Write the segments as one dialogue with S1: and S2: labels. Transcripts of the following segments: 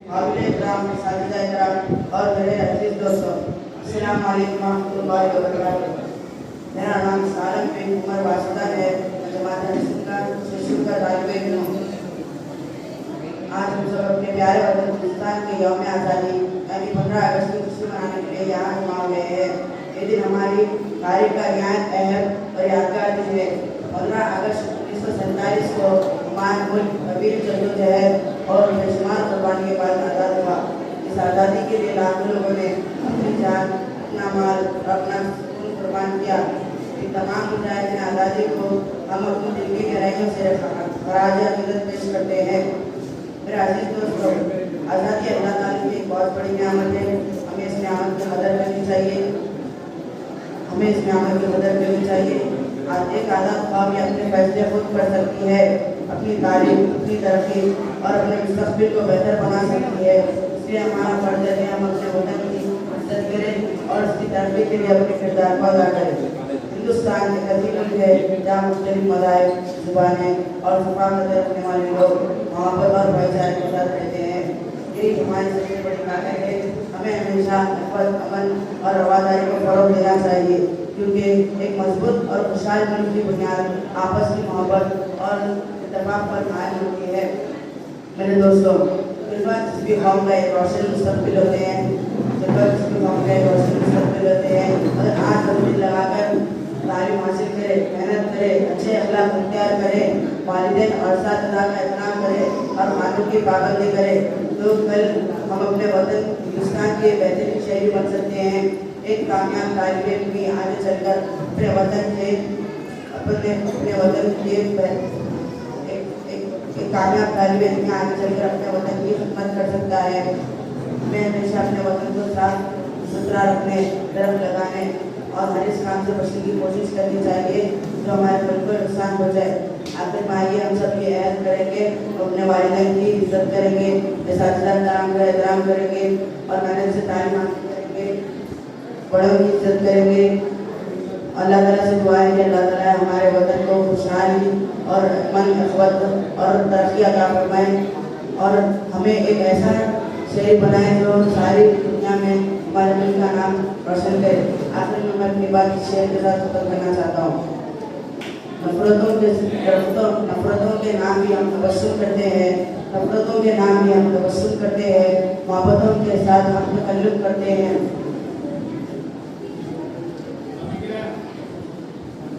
S1: قابل احترام اساتذہ احترام اور میرے عزیز دوستوں، السلام علیکم ورحمۃ اللہ وبرکاتہ۔ میرا نام سالم بن عمر واسطہ ہے، میں جماعت سے طالب علم ہوں۔ آج ہم سب اپنے پیارے وطن ہندوستان کے یوم آزادی یعنی 15 اگست کی خوشی منانے کے لیے یہاں جمع ہوئے ہیں۔ یہ دن ہماری تاریخ کا نہایت اہم اور یادگار دن ہے۔ 15 اگست 1947 کو ہمارا ملک طویل جدوجہد اور بے شمار قربانی کے بعد آزاد ہوا۔ اس آزادی کے لیے لاکھوں لوگوں نے اپنی جان، اپنا مال اور اپنا سکون قربان کیا۔ ان تمام مجاہدین آزادی کو ہم اپنی دل کی گہرائیوں سے خراج عقیدت پیش کرتے ہیں۔ میرے عزیز دوستوں، آزادی اللہ تعالیٰ کی ایک بہت بڑی نعمت ہے۔ ہمیں اس نعمت کی قدر کرنی چاہیے۔ ایک آزاد قوم اپنے فیصلے خود کر سکتی ہے، اپنی تعلیم، اپنی ترقی اور اپنے مستقبل کو بہتر بنا سکتی ہے۔ اس لیے ہمارا فرض ہے کہ ہم اپنے وطن کی عزت کریں اور اس کی ترقی کے لیے اپنے کردار کو ادا کریں۔ ہندوستان ایک عظیم ملک ہے جہاں مختلف مذاہب، زبانیں اور ثقافتیں رکھنے والے لوگ محبت اور بھائی چارے کے ساتھ رہتے ہیں۔ یہی ہماری سب سے بڑی طاقت ہے۔ ہمیں ہمیشہ نفرت، امن اور رواداری کو فروغ دینا چاہیے، کیونکہ ایک مضبوط اور خوشحال ملک کی بنیاد آپس کی محبت اور اتفاق پر قائم ہوتی ہے۔ میرے دوستوں، طلباء کسی بھی قوم کا ایک روشن مستقبل ہوتے ہیں۔ اور آج ہم دل لگا کر تعلیم حاصل کرے، محنت کرے، اچھے اخلاق اختیار کرے، والدین اور اساتذہ کا احترام کرے اور قانون کی پابندی کرے، تو کل ہم اپنے وطن ہندوستان کے بہترین شہری بن سکتے ہیں۔ ایک کامیاب طالب علم بھی آگے چل کر اپنے وطن کے کامیاب طالب علم بھی آگے چل کر اپنے وطن کی خدمت کر سکتا ہے۔ ہمیں ہمیشہ اپنے وطن کو صاف ستھرا رکھنے، درخت لگانے اور ہر اس کام سے بچنے کی کوشش کرنی چاہیے جو ہمارے ملک کو نقصان پہنچائے۔ آخر میں آئیے ہم سب یہ عہد کریں گے، اپنے والدین کی عزت کریں گے، اساتذہ کرام کا احترام کریں گے اور محنت سے تعلیم حاصل کریں گے، بڑوں کی عزت کریں گے۔ اللہ تعالیٰ سے دعا ہے کہ اللہ تعالیٰ ہمارے وطن کو خوشحالی اور امن، اخوت اور ترقی عطا فرمائے اور ہمیں ایک ایسا شہر بنائے جو ساری دنیا میں ہمارے ملک کا نام روشن کرے۔ آخر میں اپنی بات اس شہر کے ساتھ ختم کرنا چاہتا ہوں۔ نفرتوں کے نام بھی ہم تبسم کرتے ہیں، نفرتوں کے نام بھی ہم تبسم کرتے ہیں، محبتوں کے ساتھ ہم تکلف کرتے ہیں۔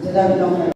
S1: جزاک اللہ خیر۔